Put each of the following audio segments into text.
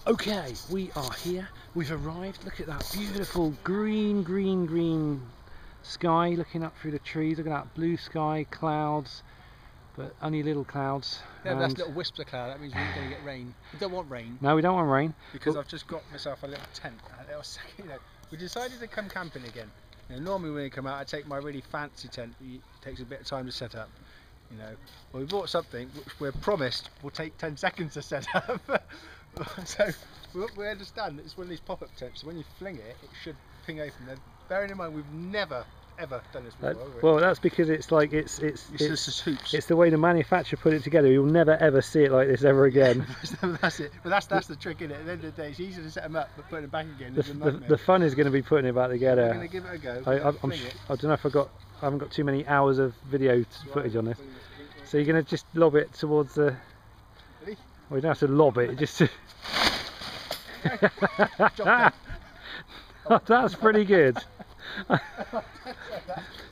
Okay, we are here. We've arrived. Look at that beautiful green, green, green sky. Looking up through the trees. Look at that blue sky, clouds, but only little clouds. Yeah, but that's little wisps of cloud. That means we're going to get rain. We don't want rain. No, we don't want rain. Because I've just got myself a little tent. We decided to come camping again. Normally when we come out, I take my really fancy tent. It takes a bit of time to set up. Well, we bought something which we're promised will take 10 seconds to set up. So we understand that it's one of these pop-up tents. So when you fling it, it should ping open. Then, bearing in mind, we've never ever done this before. Well, that's because it's like it's just hoops. It's the way the manufacturer put it together. You'll never ever see it like this ever again. That's it. But that's the trick, isn't it? At the end of the day, it's easier to set them up, but putting them back again is a nightmare. The fun is going to be putting it back together. We're going to give it a go. I don't know if I haven't got too many hours of video footage on this. So you're going to just lob it towards the. Ready? Well, you don't have to lob it. Just. That's pretty good.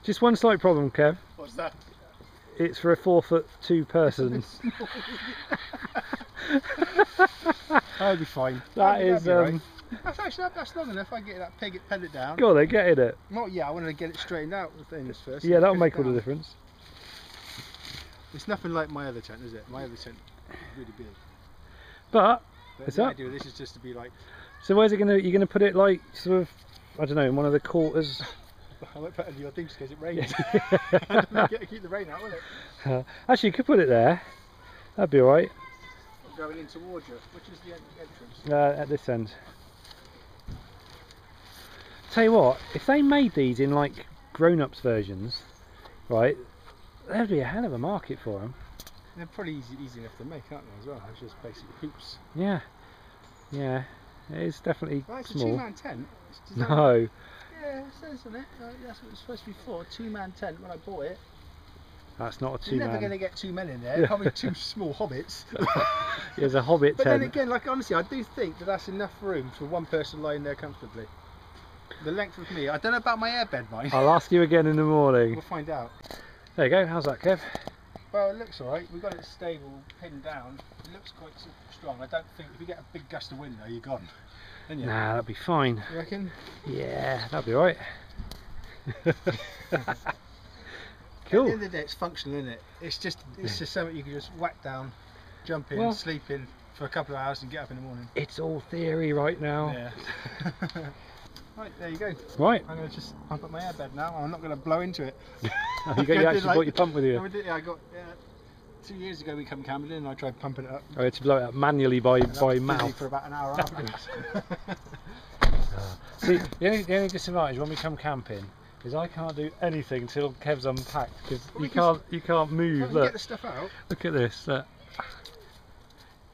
Just one slight problem, Kev. What's that? It's for a 4'2" person. I'll be fine. That's long enough. I get that peg, pen it down. Go on then, get in it. Well, yeah, I wanted to get it straightened out with things first. Yeah, that'll make all the difference. It's nothing like my other tent, is it? My other tent is really big. But the idea of this is just to be like. So where's it gonna? You're gonna put it like sort of, I don't know, in one of the quarters. I won't put it under your things because it rains. Keep the rain out, won't it? Actually, you could put it there. That'd be alright. Going in towards you. Which is the entrance? At this end. Tell you what, if they made these in like grown-ups versions, right, there'd be a hell of a market for them. They're pretty easy enough to make, aren't they, as well? It's just basically hoops. Yeah, yeah, it is definitely it's small. A 2-man tent. No. Yeah, it says on it. That's what it's supposed to be for. A 2-man tent when I bought it. That's not a 2-man. You're never going to get 2 men in there. Probably 2 small hobbits. There's a hobbit tent. But then again, like honestly, I do think that that's enough room for one person lying there comfortably. The length of me. I don't know about my airbed, mind. I'll ask you again in the morning. We'll find out. There you go. How's that, Kev? Well, it looks alright. We've got it stable, pinned down. It looks quite strong. I don't think if you get a big gust of wind though, you're gone. You? Nah, that'll be fine. You reckon? Yeah, that'll be alright. Cool. At the end of the day, it's functional, isn't it? It's just something you can just whack down, jump in, sleep in for a couple of hours and get up in the morning. It's all theory right now. Yeah. Right, there you go. Right. I'm going to just pump up my airbed now. I'm not going to blow into it. You actually brought your pump with you? I got 2 years ago we come camping in and I tried pumping it up. I had to blow it up manually by mouth. For about an hour afterwards. See, the only disadvantage when we come camping is I can't do anything until Kev's unpacked because you can't move. Look, get the stuff out. Look at this. Look.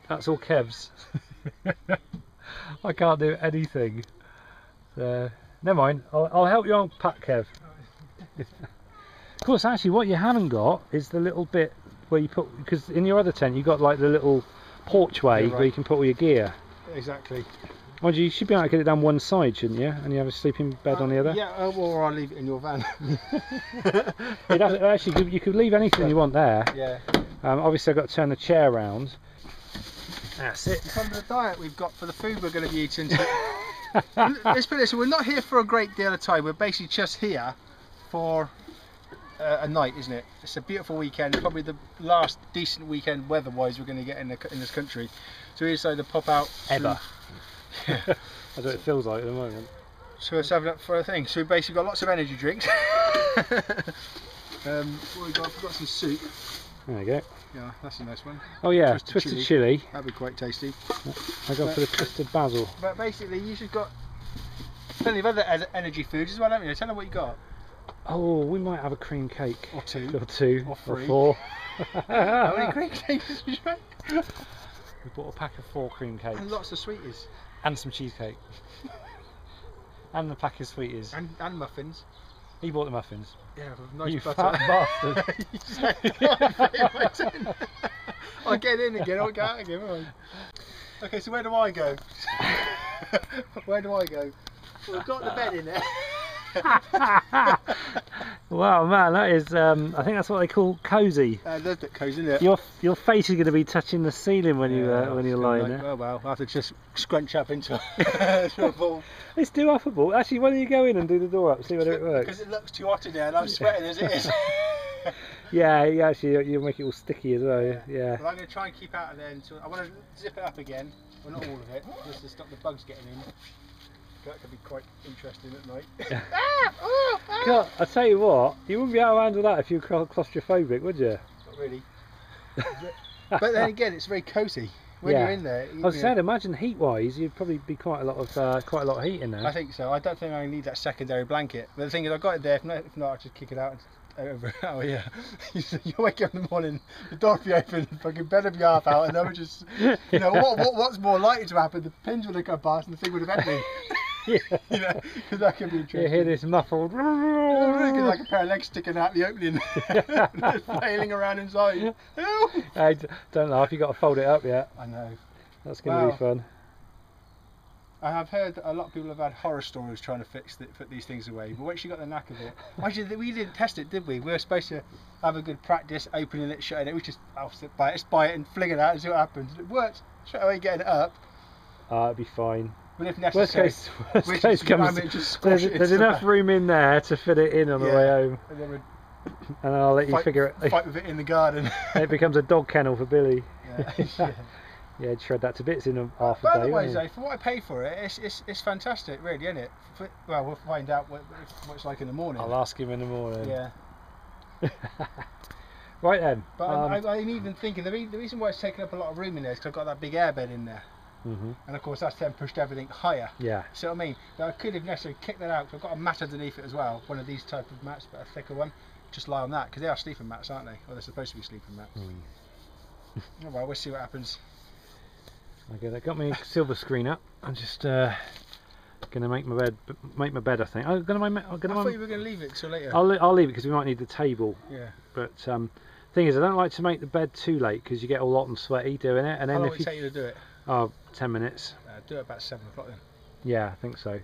That's all Kev's. I can't do anything. So, never mind. I'll help you unpack, Kev. Of course, actually, what you haven't got is the little bit where you put, because in your other tent you got like the little porchway where you can put all your gear. Exactly. Well, you should be able to get it down one side, shouldn't you? And you have a sleeping bed on the other. Yeah, or I'll leave it in your van. Actually, you could leave anything you want there. Yeah. Obviously, I've got to turn the chair around. That's it. It's under the diet we've got for the food we're going to be eating. Let's put it this way, we're not here for a great deal of time. We're basically just here for a night, isn't it? It's a beautiful weekend, probably the last decent weekend weather-wise we're going to get in this country. So we decided to pop out. Ever. Yeah. That's what it feels like at the moment. So let's have it up for a thing. So we basically got lots of energy drinks. We've got some soup. There you go. Yeah, that's a nice one. Oh yeah, twisted chilli. That'd be quite tasty. I got for the twisted basil. But basically, you've got plenty of other energy foods as well, haven't you? Tell them what you got. Oh, we might have a cream cake. Or two. Or 3. Or 4. How many cream cakes did you make? We bought a pack of 4 cream cakes. And lots of sweeties. And some cheesecake. And a pack of sweeties. And muffins. He bought the muffins. Yeah, nice you butter. Fat bastard. I'll get in again, I'll get out again. Right. Okay, so where do I go? Where do I go? Well, we've got the bed in there. Wow, man, that is. I think that's what they call cosy. It does look cosy, isn't it? Your face is going to be touching the ceiling when you're lying there. Oh well, I'll have to just scrunch up into a ball. It's doable. Actually, why don't you go in and do the door up, see whether it works? Because it looks too hot in there and I'm sweating as it is. Yeah, actually, you'll make it all sticky as well. Yeah. Well, I'm going to try and keep out of there until I want to zip it up again. Well, not all of it, just to stop the bugs getting in. That could be quite interesting at night. God, I tell you what, you wouldn't be able to handle that if you were claustrophobic, would you? Not really. But then again, it's very cosy when you're in there. I was saying, imagine heat-wise, you'd probably be quite a lot of heat in there. I think so. I don't think I need that secondary blanket. But the thing is, I got it there. If not, I'll just kick it out. Over. Oh yeah. You wake up in the morning, the door will be open, fucking bed will be half out, and then we just, what's more likely to happen? The pins would have come past, and the thing would have ended. Yeah. Because that could be interesting. You hear this muffled. Like a pair of legs sticking out the opening, flailing around inside. Hey, don't laugh. You got to fold it up yet. I know. That's going to be fun. I have heard that a lot of people have had horror stories trying to put these things away, but once you got the knack of it, actually we didn't test it, did we? We were supposed to have a good practice opening it, shutting it. We just sit by it and fling it out and see what happens. It worked. Straight away getting it up. It'd be fine. But if necessary, worst case comes, there's enough room in there to fit it in on the way home. And I'll let you figure it. Fight with it in the garden. It becomes a dog kennel for Billy. Yeah. Yeah, shred that to bits in half a day. Otherwise, though, for what I pay for it, it's fantastic, really, isn't it? Well, we'll find out what it's like in the morning. I'll ask him in the morning. Yeah. Right then. But I'm even thinking the reason why it's taking up a lot of room in there is because I've got that big airbed in there. And of course that's then pushed everything higher. Yeah. So I mean, I could have necessarily kicked that out. I've got a mat underneath it as well, one of these type of mats, but a thicker one. Just lie on that because they are sleeping mats, aren't they? Or they're supposed to be sleeping mats. Oh, well, we'll see what happens. Okay, that got me silver screen up. I'm just gonna make my bed. I think I'm gonna. I thought you were gonna leave it till later. I'll leave it because we might need the table. Yeah. But thing is, I don't like to make the bed too late because you get all hot and sweaty doing it. And then how long would it take you to do it? Oh, 10 minutes. Do it about 7 o'clock then. Yeah, I think so.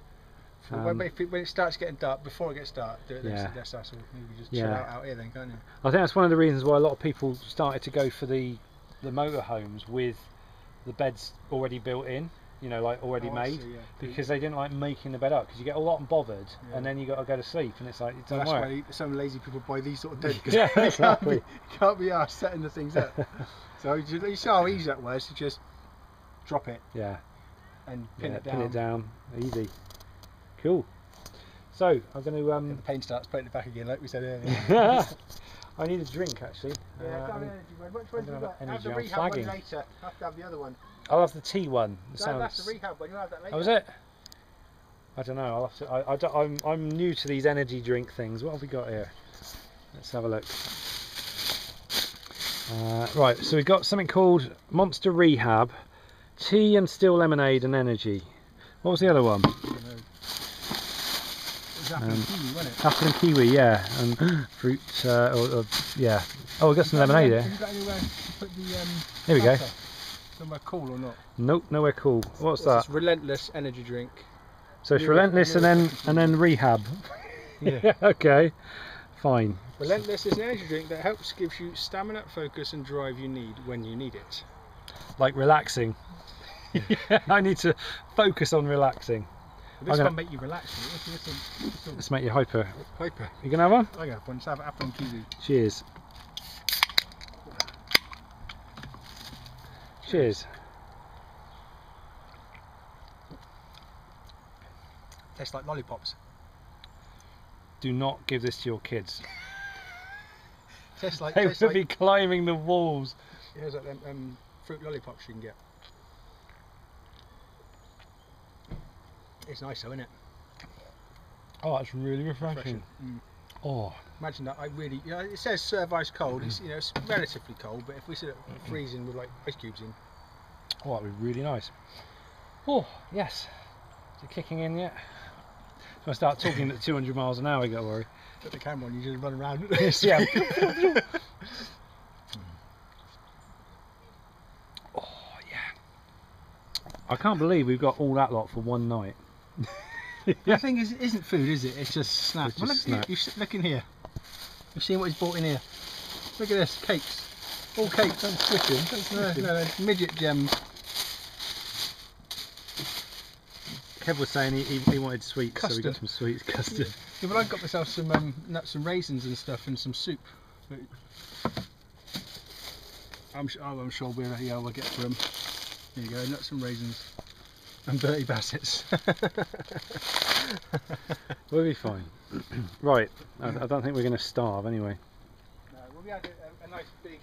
When it starts getting dark, before it gets dark, do it then. That's maybe just chill out here then, can't you? I think that's one of the reasons why a lot of people started to go for the motorhomes with the beds already built in, like already made, because they didn't like making the bed up because you get all hot and bothered, and then you got to go to sleep, and it's like it doesn't work. That's why some lazy people buy these sort of beds. Yeah, exactly. Can't be asked setting the things up. So you see how easy that was to just drop it. Yeah. And pin it down. Pin it down, easy. Cool. So I'm going to. If the pain starts, putting it back again, like we said earlier. I need a drink actually. Which one do you got? Have the rehab one later. Have to have the other one. I'll have the tea one. That's the rehab one. You'll have that later. Oh, is it? I don't know. I'll have to. I'm new to these energy drink things. What have we got here? Let's have a look. Right. So we've got something called Monster Rehab, tea and still lemonade and energy. What was the other one? Apple and kiwi, wasn't it? Apple and kiwi, yeah, and fruit, yeah. Oh, we've got some lemonade here. Have you got anywhere to put the Here we go. Somewhere cool or not? Nope, nowhere cool. What's that? It's relentless energy drink. So it's relentless and then rehab. Yeah. Okay, fine. Relentless is an energy drink that gives you stamina, focus, and drive you need when you need it. Like relaxing. Yeah, I need to focus on relaxing. This one make you relax. Let's make you hyper. Hyper. You gonna have one? I have one. Let's have apple and kiwi. Cheers. Cheers. Tastes like lollipops. Do not give this to your kids. Tastes like. They will be climbing the walls. Yeah, it's like them fruit lollipops you can get. It's nice though, isn't it? Oh, that's really refreshing. Oh, imagine that. It says serve ice cold. It's it's relatively cold, but if we sit freezing with like ice cubes in, oh, that'd be really nice. Oh, yes. Is it kicking in yet? If I start talking at 200 miles an hour, you got to worry. Put the camera on, you just run around. Yeah. Oh yeah. I can't believe we've got all that lot for one night. The thing is, it isn't food, is it? It's just snacks. It's just snacks. You look in here. You've seen what he's brought in here. Look at this, cakes. All cakes. Don't squish him, don't squish him. No, midget gems. Kev was saying he wanted sweets, Custard. so we got some sweets, custard. Yeah, but I got myself some nuts and raisins and stuff and some soup. But I'm sure we'll get for him. There you go, nuts and raisins. And Bertie Bassett's. We'll be fine. Right, I don't think we're going to starve anyway. No, well, we had a nice big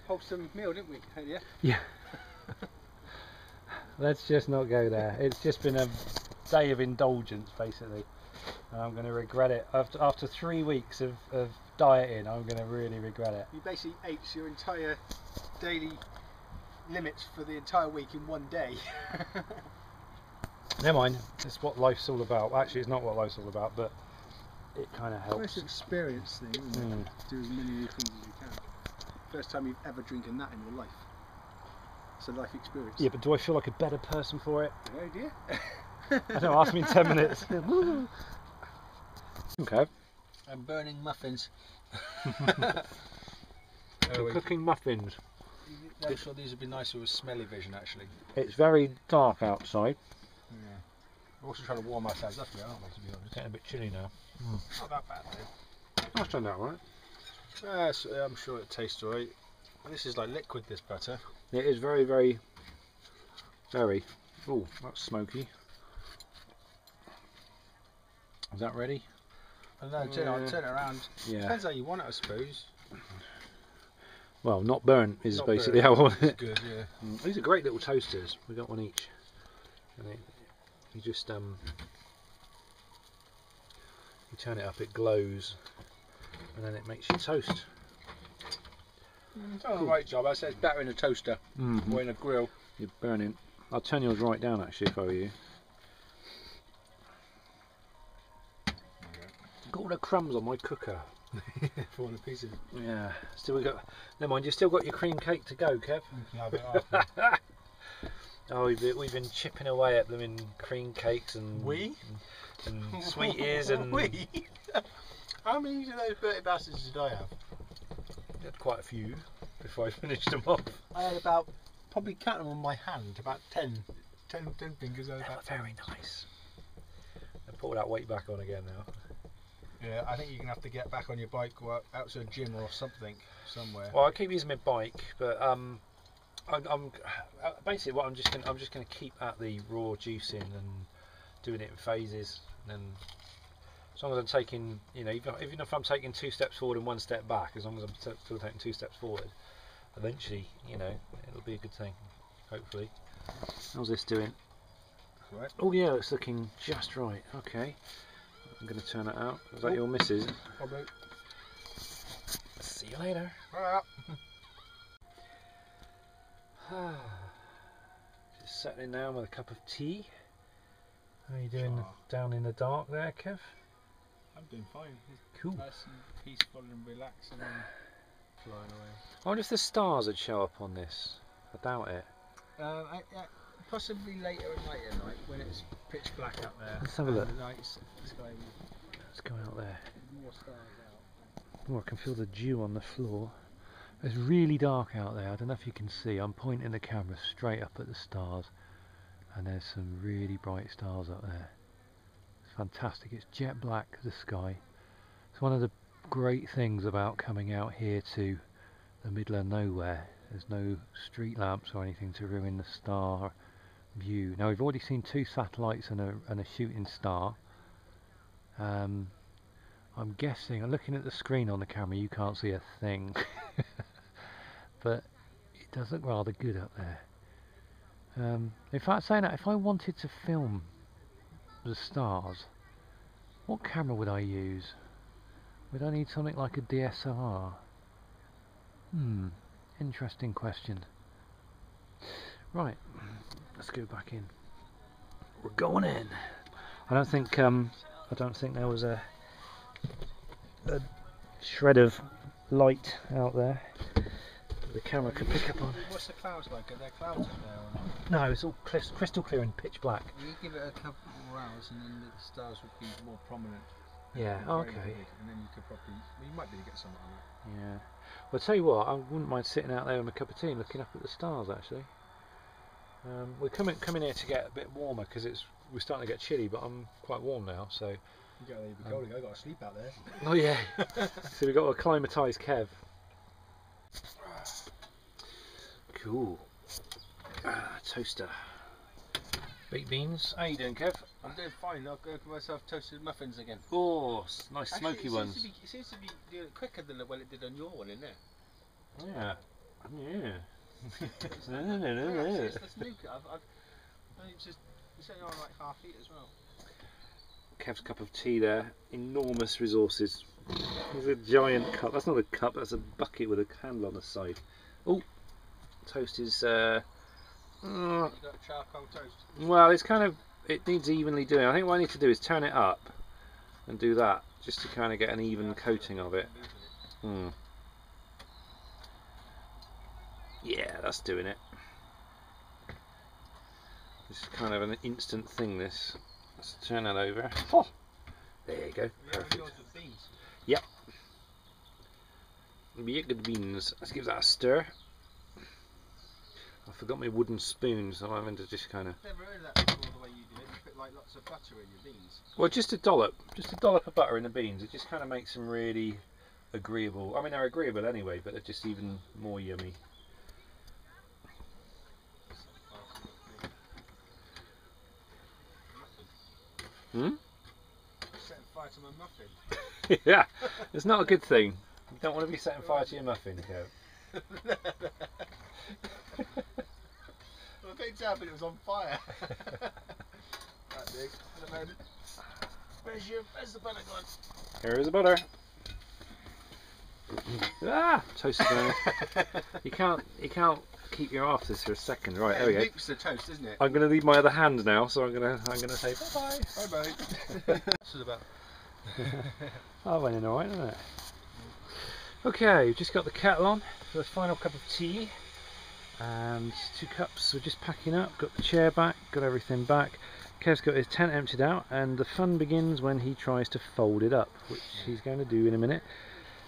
wholesome meal, didn't we, earlier? Yeah. Let's just not go there. It's just been a day of indulgence, basically. And I'm going to regret it. After 3 weeks of dieting, I'm going to really regret it. You basically ate your entire daily limits for the entire week in one day. Never mind, it's what life's all about. Actually, it's not what life's all about, but it kind of helps. It's an experience thing, isn't it? Do as many new things as you can. First time you've ever drinking that in your life. It's a life experience. Yeah, but do I feel like a better person for it? No idea. I don't know, ask me in 10 minutes. Okay. I'm burning muffins. We're cooking muffins. I'm sure these would be nicer with smelly vision, actually. It's very dark outside. Yeah. We're also trying to warm ourselves up here, aren't we, to be honest? Getting a bit chilly now. Not that bad, though. I've done that right. I'm sure it tastes alright. This is like liquid, this butter. It is very, very, very. Oh, that's smoky. Is that ready? I don't know, turn it around. Yeah. Depends how you want it, I suppose. Well, not burnt is Not basically burnt. how I want it. Good, yeah. These are great little toasters. We got one each. And you just you turn it up, it glows, and then it makes you toast. It's done the right job. I say it's better in a toaster or in a grill. You're burning. I'll turn yours right down actually if I were you. Got all the crumbs on my cooker. For one piece of it. Yeah. Still we got. Never mind. You still got your cream cake to go, Kev. Oh, we've been chipping away at them in cream cakes and and sweeties and. We? How many of those Bertie Bassett's did I have? I had quite a few before I finished them off. I had about, probably count them on my hand, about 10 fingers. They were very nice. I put all that weight back on again now. Yeah, I think you're gonna have to get back on your bike or out to a gym or something somewhere. Well, I keep using my bike, but I'm basically what I'm just gonna keep at the raw juicing and doing it in phases. And as long as I'm taking, you know, even if I'm taking 2 steps forward and 1 step back, as long as I'm still taking 2 steps forward, eventually, you know, it'll be a good thing. Hopefully. How's this doing? Right. Oh yeah, it's looking just right. Okay. I'm going to turn it out. Is that your missus? Probably. See you later. Just settling down with a cup of tea. How are you doing down in the dark there, Kev? I'm doing fine. Cool. Nice and peaceful and relaxing and flying away. I wonder if the stars would show up on this. I doubt it. Possibly later at night when it's pitch black up there. Let's have a look. Let's go out there. More stars out. Oh, I can feel the dew on the floor. It's really dark out there. I don't know if you can see. I'm pointing the camera straight up at the stars, and there's some really bright stars up there. It's fantastic. It's jet black, the sky. It's one of the great things about coming out here to the middle of nowhere. There's no street lamps or anything to ruin the star view. Now we've already seen 2 satellites and a shooting star. I'm guessing, I'm looking at the screen on the camera, you can't see a thing. But it does look rather good up there. In fact, saying that, if I wanted to film the stars, what camera would I use? Would I need something like a DSLR? Interesting question. Right, let's go back in. We're going in. I don't think there was a shred of light out there the camera could pick up on. What's the clouds like? Are there clouds up there or not? No, it's all crystal clear and pitch black. You give it a couple more hours and then the stars would be more prominent. Yeah. Very Okay. big, and then you could probably, well, you might be able to get some on that. Yeah. Well, I'll tell you what, I wouldn't mind sitting out there with a cup of tea and looking up at the stars, actually. We're coming here to get a bit warmer because we're starting to get chilly, but I'm quite warm now, so. You gotta leave the cold. I got to sleep out there. Oh yeah. So we've got to acclimatise Kev. Cool. Toaster. Baked beans. How you doing, Kev? I'm doing fine. I'll go for myself toasted muffins again. Oh, nice smoky Actually, ones. It seems to be doing it quicker than when it did on your one, isn't it? Yeah. Yeah. It's new. It's only on like half heat as well. Kev's cup of tea there. Enormous resources. There's a giant cup. That's not a cup, that's a bucket with a handle on the side. Oh, toast is. You got charcoal toast. Well, it's kind of. It needs evenly doing. I think what I need to do is turn it up and do that just to kind of get an even coating of it. Yeah, that's doing it. This is kind of an instant thing, this. Let's turn that over. Oh, there you go. Perfect. Yep. Baked beans. Let's give that a stir. I forgot my wooden spoon, so I'm having to just kind of. Never heard of that before, the way you do it. You put like lots of butter in your beans. Well, just a dollop of butter in the beans. It just kind of makes them really agreeable. I mean, they're agreeable anyway, but they're just even more yummy. Setting fire to my muffin. Yeah, it's not a good thing. You don't want to be setting fire to your muffin, Kev. Well, I couldn't tell, but it was on fire. That big. Where's the butter gone? Here is the butter. Ah, toast burner. You can't keep your eye off this for a second. Right, there we go. It nukes the toast, isn't it? I'm going to leave my other hand now, so I'm going to say bye bye. Bye bye. What's it about? That went in alright, didn't it? Okay, we've just got the kettle on for the final cup of tea. And 2 cups, we're just packing up, got the chair back, got everything back. Kev's got his tent emptied out, and the fun begins when he tries to fold it up, which he's going to do in a minute.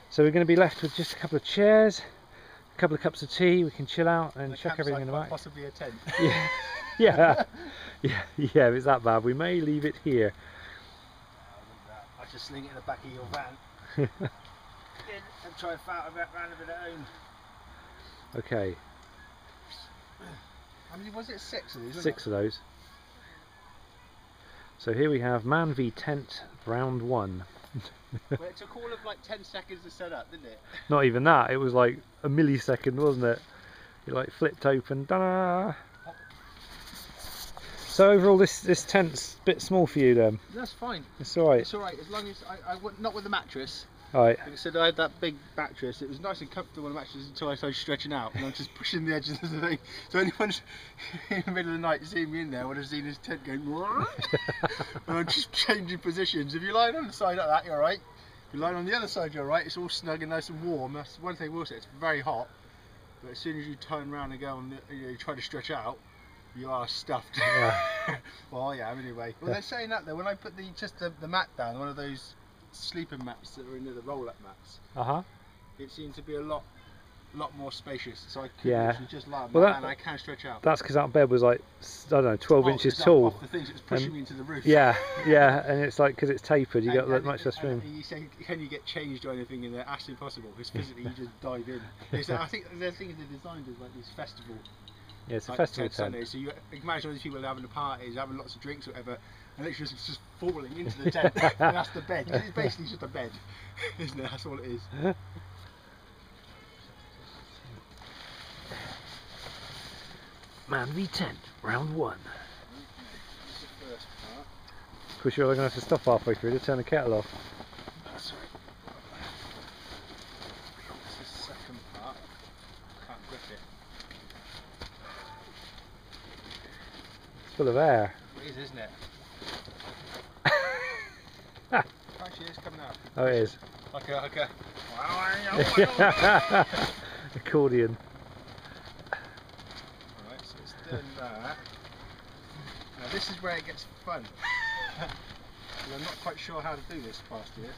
So we're going to be left with just a couple of chairs, a couple of cups of tea, we can chill out and chuck everything in the back. Possibly a tent. Yeah, yeah, if it's that bad, we may leave it here. I'll just sling it in the back of your van. And try and fart around a bit at home. Okay. How many was it? 6 of these? 6 of those. So here we have Man v Tent round 1. Well, it took all of like 10 seconds to set up, didn't it? Not even that, it was like a millisecond, wasn't it? It like flipped open. Ta-da! So overall this tent's a bit small for you then? That's fine. It's alright? It's alright, as long as I not with the mattress. Alright. Like I said, I had that big mattress. It was nice and comfortable on the mattress until I started stretching out, and I'm just pushing the edges of the thing. So anyone in the middle of the night seeing me in there would have seen his tent going. And I'm just changing positions. If you're lying on the side like that, you're alright. If you're lying on the other side, you're alright. It's all snug and nice and warm. That's one thing I will say. It's very hot, but as soon as you turn around and go and you try to stretch out, you are stuffed. Yeah. Well, yeah. Anyway, well, they're saying that though. When I put the mat down, one of those sleeping mats that are in there, the roll-up mats, it seemed to be a lot more spacious, so I could actually just lie on that, and I can stretch out. That's because that bed was like, I don't know, 12 inches tall. Off the things, it was pushing me into the roof. Yeah, yeah, and it's like, because it's tapered, you got that much less room. And you say, can you get changed or anything in there? That's impossible, because physically you just dive in. I think the thing is they designed as like this festival. Yeah, it's a like festival tent. Sunday, so you imagine all these people having a parties, having lots of drinks or whatever, and literally just falling into the tent. And that's the bed. It's basically just a bed, isn't it? That's all it is. Man v Tent, round 1. This is the first part. Of course, you're going to have to stop halfway through to turn the kettle off. That's right. This is the second part. Can't grip it. It's full of air. It is, isn't it? Actually, it's coming out. Oh, it is. Like a accordion. Alright, so it's done that. Now this is where it gets fun. Well, I'm not quite sure how to do this past here.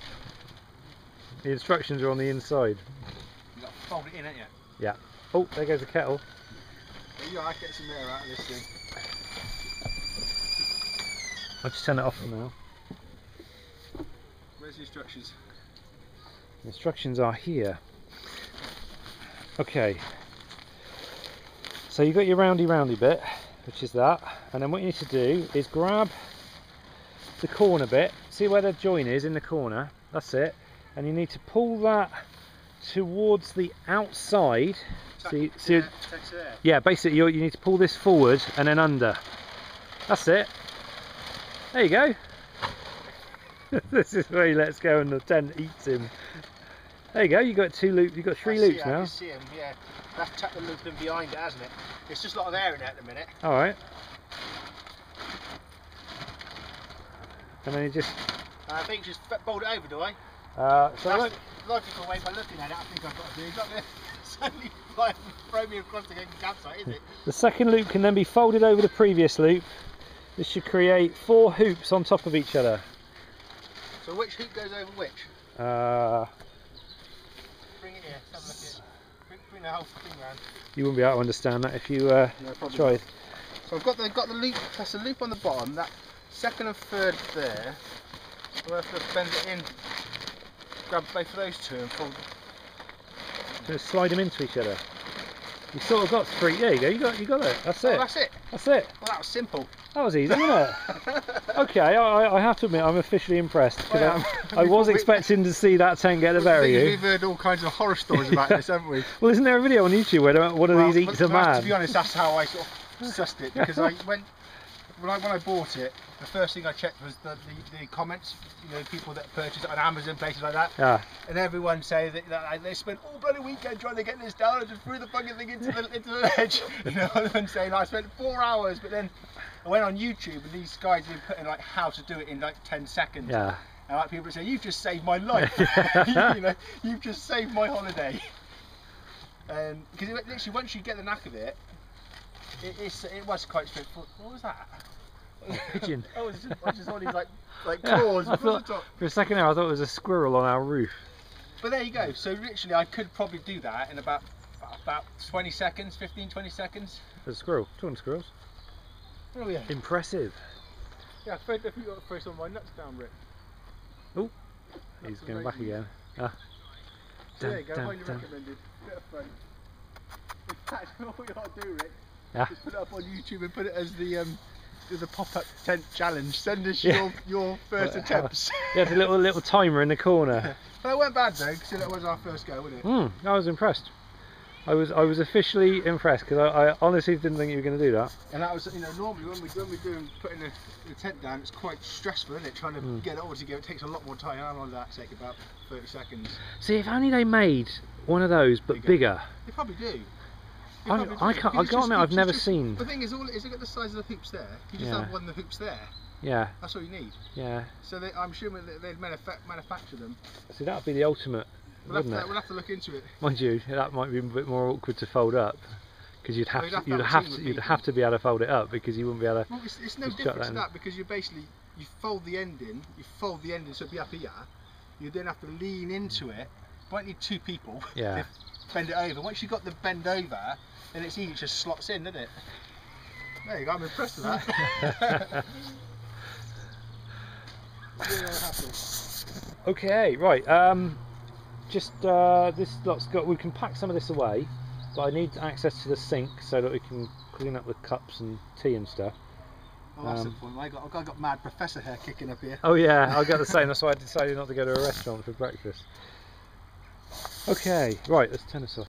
The instructions are on the inside. You've got to fold it in, ain't you? Yeah. Oh, there goes the kettle. Yeah, I get some air out of this thing. I'll just turn it off for now. Where's the instructions? The instructions are here. Okay. So you've got your roundy bit, which is that, and then what you need to do is grab the corner bit, see where the join is in the corner, that's it, and you need to pull that towards the outside. Yeah, basically you need to pull this forward and then under. That's it. There you go. This is where he lets go and the tent eats him. There you go, you got 2 loops, you've got 3 loops now. I can see him, yeah. That's tucked the loop in behind it, hasn't it? It's just a lot of air in it at the minute. Alright. And then you just... I think just fold it over, do I? So that's the logical way by looking at it, I think I've got to do. It's not going to suddenly throw me across the campsite, is it? The second loop can then be folded over the previous loop. This should create 4 hoops on top of each other. So which hoop goes over which? Bring it here, have a look at it. Bring the whole thing round. You wouldn't be able to understand that if you tried. So I've got the loop, that's a loop on the bottom, that second and third there. We'll have to bend it in, grab both of those two and fold. Just slide them into each other. You sort of got 3, there you go, you got it, that's it. Oh, that's it? That's it. Well, that was simple. That was easy, wasn't it? Okay, I have to admit I'm officially impressed, because I was expecting to see that tent get the better of you. We've heard all kinds of horror stories about this, haven't we? Well, isn't there a video on YouTube where one of these eats a man? To be honest, that's how I sort of sussed it, because when I bought it, the first thing I checked was the comments, you know, people that purchase it on Amazon, places like that. Yeah. And everyone say that they spent all bloody weekend trying to get this down and just threw the fucking thing into the ledge. You know what I'm saying? I spent 4 hours, but then I went on YouTube and these guys have been putting like how to do it in like 10 seconds. Yeah. And like people say, you've just saved my life. You know, you've just saved my holiday. Because literally once you get the knack of it, it was quite straightforward. What was that? Pigeon. Oh, it's just all these like claws across the top. For a second there I thought it was a squirrel on our roof. But there you go. So literally I could probably do that in about 20 seconds, 15-20 seconds. There's a squirrel. 200 squirrels. Oh yeah. Impressive. Yeah, I suppose if you got to throw some of my nuts down, Rick. Oh, he's going back again. Ah. So there you go, highly recommended. Bit of fun. In fact, what we ought to do, Rick, is put it up on YouTube and put it as the pop-up tent challenge. Send us your first attempts. Yeah, a little timer in the corner. But it weren't bad though, because it was our first go, wasn't it? I was impressed. I was officially impressed because I honestly didn't think you were going to do that. And that was, you know, normally when we're doing putting the tent down, it's quite stressful, isn't it? Trying to get it all together, it takes a lot more time. How long does that take? About 30 seconds. See, if only they made one of those but bigger. They probably do. I can't. I gotta admit, I've never seen. The thing is, is it got the size of the hoops there? You just have one of the hoops there. Yeah. That's all you need. Yeah. So I'm assuming that they'd manufacture them. See, that would be the ultimate, wouldn't it? We'll have to look into it. Mind you, that might be a bit more awkward to fold up, because you'd have to be able to fold it up, because you wouldn't be able to. Well, it's no different to that, because you basically you fold the end in, so it'll be up here. You then have to lean into it. You might need 2 people. Yeah. To bend it over. Once you've got the bend over, then it's easy, it just slots in, doesn't it? There you go, I'm impressed with that. Okay, right. This lot's got. We can pack some of this away, but I need access to the sink so that we can clean up the cups and tea and stuff. Oh, that's the point. I got mad professor hair kicking up here. Oh yeah, I got the same. That's why I decided not to go to a restaurant for breakfast. Okay, right. Let's turn this off.